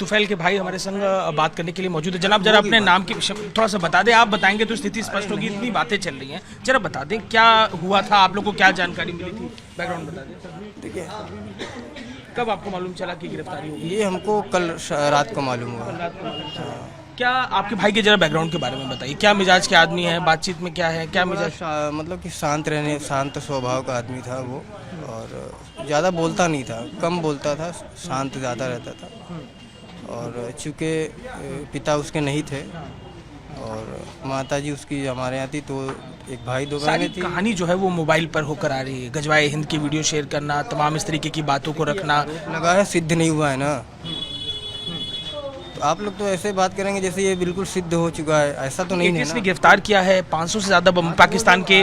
तुफैल के भाई हमारे संग बात करने के लिए मौजूद है। जनाब जरा अपने नाम के विषय में थोड़ा सा बता दें, आप बताएंगे तो स्थिति स्पष्ट होगी, इतनी बातें चल रही हैं, जरा बता दें क्या हुआ था, आप लोग को क्या जानकारी मिली थी, बैकग्राउंड बता दें। देखिए, कब आपको मालूम चला कि गिरफ्तारी होगी? ये हमको कल रात को मालूम हुआ। रात को मालूम चला। क्या आपके भाई के जरा बैकग्राउंड के बारे में बताइए, क्या मिजाज के आदमी है, बातचीत में क्या है, क्या मिजाज? मतलब कि शांत स्वभाव का आदमी था वो, और ज़्यादा बोलता नहीं था, कम बोलता था, शांत ज़्यादा रहता था। और चूँकि पिता उसके नहीं थे और माताजी उसकी हमारे यहाँ थी, तो एक भाई दो बहनें थी। कहानी जो है वो मोबाइल पर होकर आ रही है, गजवाए हिंद की वीडियो शेयर करना, तमाम इस तरीके की बातों को रखना लगा है, सिद्ध नहीं हुआ है ना। आप लोग तो ऐसे बात करेंगे जैसे ये बिल्कुल सिद्ध हो चुका है, ऐसा तो नहीं है ना। गिरफ्तार किया है, 500 से ज्यादा पाकिस्तान के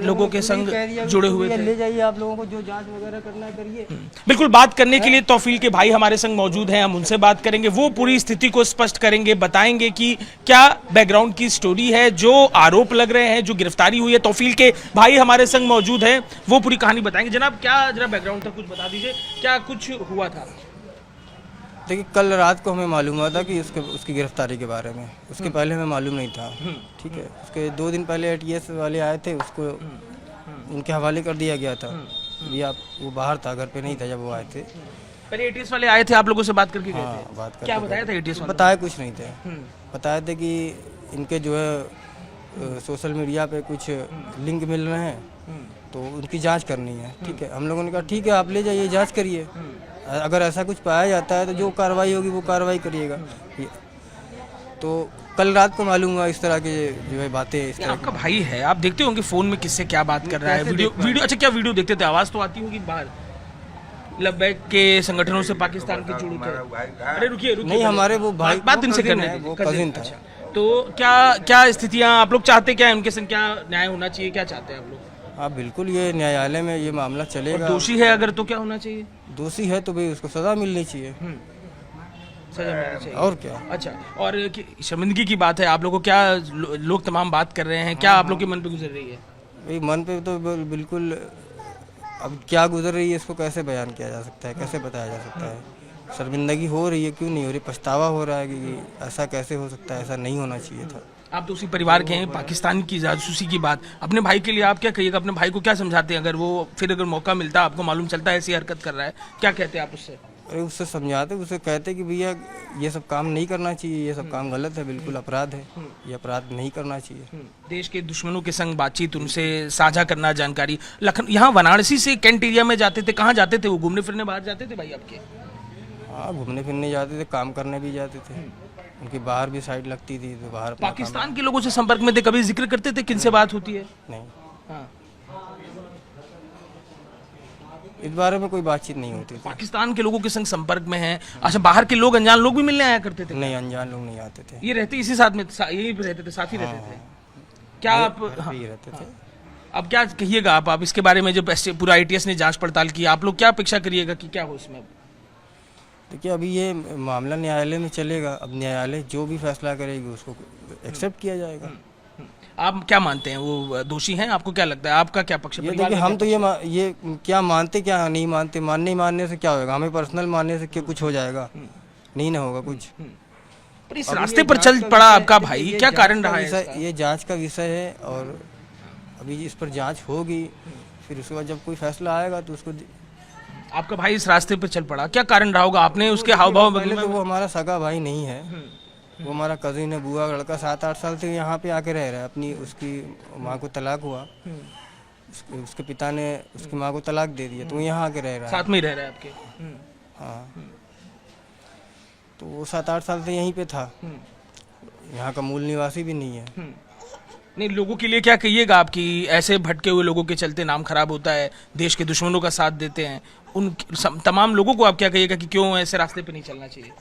लोगों के संग जुड़े हुए थे। ले जाइए, आप लोगों को जो जांच वगैरह करना है करिए। बिल्कुल, बात करने के लिए तौफील के भाई हमारे संग मौजूद हैं, हम उनसे बात करेंगे, वो पूरी स्थिति को स्पष्ट करेंगे, बताएंगे कि क्या बैकग्राउंड की स्टोरी है, जो आरोप लग रहे हैं, जो गिरफ्तारी हुई है। तौफील के भाई हमारे संग मौजूद है, वो पूरी कहानी बताएंगे। जनाब क्या जरा बैकग्राउंड तक कुछ बता दीजिए, क्या कुछ हुआ था? देखिए, कल रात को हमें मालूम हुआ था कि उसकी गिरफ्तारी के बारे में, उसके पहले हमें मालूम नहीं था। ठीक है, उसके 2 दिन पहले ATS वाले आए थे, उसको उनके हवाले कर दिया गया था। ये वो बाहर था, घर पे नहीं था जब वो आए थे। पहले ATS वाले आए थे, आप लोगों से बात करके गए थे? बात कर क्या बताया था ATS वाले? बताया कुछ नहीं थे, बताया थे कि इनके जो है सोशल मीडिया पे कुछ लिंक मिल रहे हैं, तो उनकी जांच करनी है। ठीक है, हम लोगों ने कहा ठीक है, आप ले जाइए, जांच करिए, अगर ऐसा कुछ पाया जाता है तो जो कार्रवाई होगी वो कार्रवाई करिएगा। तो कल रात को मालूम हुआ इस तरह के जो है बातें। इस तरह आपका भाई है, आप देखते होंगे फोन में किससे क्या बात कर रहा है, वीडियो। अच्छा, क्या वीडियो देखते थे? आवाज तो आती होगी बाहर, लब्बैक के संगठनों से पाकिस्तान के जुड़े थे। अरे रुकिए, नहीं, हमारे वो भाई बात इनसे करने, वो कजिन था। तो क्या स्थितियां आप लोग चाहते, क्या उनके संग क्या न्याय होना चाहिए, क्या चाहते हैं आप लोग? हाँ बिल्कुल, ये न्यायालय में ये मामला चलेगा। दोषी है अगर तो क्या होना चाहिए? दोषी है तो भाई उसको सजा मिलनी चाहिए। सजा मिलनी चाहिए, और क्या। अच्छा, और शर्मिंदगी की बात है, आप लोगों को क्या लोग तमाम बात कर रहे हैं, क्या आप लोग के मन पे गुजर रही है? भाई मन पे तो बिल्कुल, अब क्या गुजर रही है इसको कैसे बयान किया जा सकता है, कैसे बताया जा सकता है। शर्मिंदगी हो रही है, क्यों नहीं हो रही, पछतावा हो रहा है कि ऐसा कैसे हो सकता है, ऐसा नहीं होना चाहिए था। आप तो उसी परिवार के हैं, पाकिस्तान की जासूसी की बात, अपने भाई के लिए आप क्या कहिएगा? अपने भाई को क्या समझाते हैं, अगर वो फिर अगर मौका मिलता, आपको मालूम चलता है ऐसी हरकत कर रहा है, क्या कहते हैं आप उससे? अरे उससे समझाते, उसे कहते कि भैया ये सब काम नहीं करना चाहिए, ये सब काम गलत है, बिल्कुल अपराध है, ये अपराध नहीं करना चाहिए। देश के दुश्मनों के संग बातचीत, उनसे साझा करना जानकारी। यहाँ वाराणसी से कैंट एरिया में जाते थे, कहाँ जाते थे वो? घूमने फिरने बाहर जाते थे भाई आपके? हाँ, घूमने फिरने जाते थे, काम करने भी जाते थे, उनकी बाहर भी साइड लगती थी, तो बाहर पाकिस्तान के लोगों से संपर्क में थे, कभी जिक्र करते थे किनसे बात होती है? नहीं, हाँ, इस बारे में कोई बातचीत नहीं होती थी। पाकिस्तान के लोगों के संग संपर्क में है। अच्छा, बाहर के लोग, अनजान लोग भी मिलने आया करते थे? नहीं, अनजान लोग नहीं आते थे। ये रहते इसी साथ में, यही रहते थे, साथ ही रहते थे क्या आप? हाँ, रहते थे। अब क्या कहिएगा आप इसके बारे में, जब पूरा ATS ने जांच पड़ताल की, आप लोग क्या अपेक्षा करिएगा कि क्या हो इसमें? देखिए, अभी ये मामला न्यायालय में चलेगा, अब न्यायालय जो भी फैसला करेगी उसको एक्सेप्ट किया जाएगा। आप क्या मानते हैं, वो दोषी हैं? आपको क्या लगता है, आपका क्या पक्ष है? ये देखिए, हम तो ये क्या मानते, क्या नहीं मानते, मानने से क्या होगा, हमें पर्सनल मानने से क्या कुछ हो जाएगा? नहीं ना होगा कुछ। पर इस रास्ते पर चल पड़ा आपका भाई, क्या कारण रहा है? ये जांच का विषय है, और अभी इस पर जांच होगी, फिर उसके बाद जब कोई फैसला आएगा तो उसको। आपका भाई इस रास्ते पर चल पड़ा, क्या कारण रहा होगा? आपने उसके हाव भाव पहले तो वो हमारा सगा भाई नहीं है, वो हमारा कजिन है, बुआ का लड़का, 7-8 साल से यहाँ पे आके रह रहा है। अपनी उसकी माँ को तलाक हुआ, उसके पिता ने उसकी माँ को तलाक दे दिया, तो वो यहाँ आके रह रहा है, साथ में ही रह रहा है आपके? हाँ, तो वो 7-8 साल से यहीं पे था, यहाँ का मूल निवासी भी नहीं है। नहीं, लोगों के लिए क्या कहिएगा आप कि ऐसे भटके हुए लोगों के चलते नाम खराब होता है, देश के दुश्मनों का साथ देते हैं, उन तमाम लोगों को आप क्या कहिएगा कि क्यों ऐसे रास्ते पे नहीं चलना चाहिए?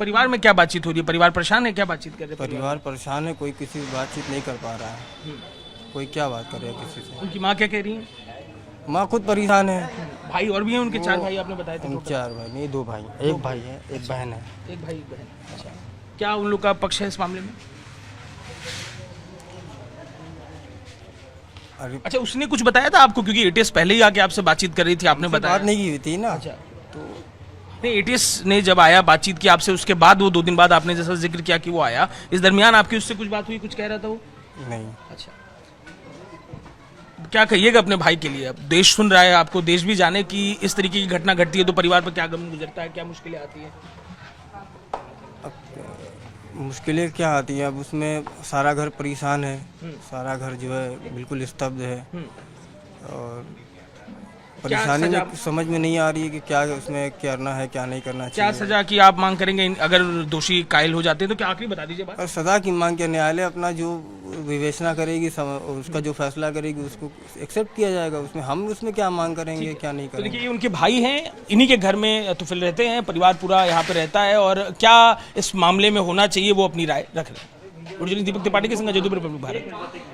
परिवार में क्या बातचीत हो रही है? परिवार परेशान है, क्या बातचीत कर रहे हैं? परिवार परेशान है, कोई किसी से बातचीत नहीं कर पा रहा है, कोई क्या बात कर रहा है किसी से। उनकी माँ क्या कह रही है? माँ खुद परेशान है। भाई और भी हैं उनके? 4 भाई आपने बताया था? 4 भाई नहीं, 2 भाई, एक भाई है, एक बहन है। एक भाई एक बहन। अच्छा, क्या उन लोग का पक्ष है इस मामले में? अभी अच्छा, उसने कुछ बताया था आपको, क्योंकि एटीएस पहले ही आके आपसे बातचीत कर रही थी, आपने बताया बात नहीं की हुई थी ना। अच्छा, तो नहीं, एटीएस ने जब आया बातचीत की आपसे, उसके बाद वो 2 दिन बाद आपने जैसा जिक्र किया कि वो आया, इस दरमियान आपकी उससे कुछ बात हुई, कुछ कह रहा था वो? नहीं। अच्छा, क्या कहिएगा अपने भाई के लिए? अब देश सुन रहा है आपको, देश भी जाने कि इस तरीके की घटना घटती है तो परिवार पर क्या गम गुजरता है, क्या मुश्किलें आती हैं? मुश्किलें क्या आती हैं, अब उसमें सारा घर परेशान है, सारा घर जो है बिल्कुल स्तब्ध है, और परेशानी सजा- में समझ में नहीं आ रही है कि क्या उसमें करना है, क्या नहीं करना क्या चाहिए। सजा की आप मांग करेंगे अगर दोषी कायल हो जाते हैं तो? क्या आखिरी बता दीजिए बात। और सजा की मांग के न्यायालय अपना जो विवेचना करेगी, उसका जो फैसला करेगी उसको एक्सेप्ट किया जाएगा। उसमें हम उसमें क्या मांग करेंगे, क्या नहीं तो करेंगे। देखिए, ये उनके भाई हैं, इन्हीं के घर में तुफिल रहते हैं, परिवार पूरा यहाँ पे रहता है, और क्या इस मामले में होना चाहिए वो अपनी राय रख रहे हैं। दीपक त्रिपाठी के संग, जदूपुर, रिपब्लिक भारत।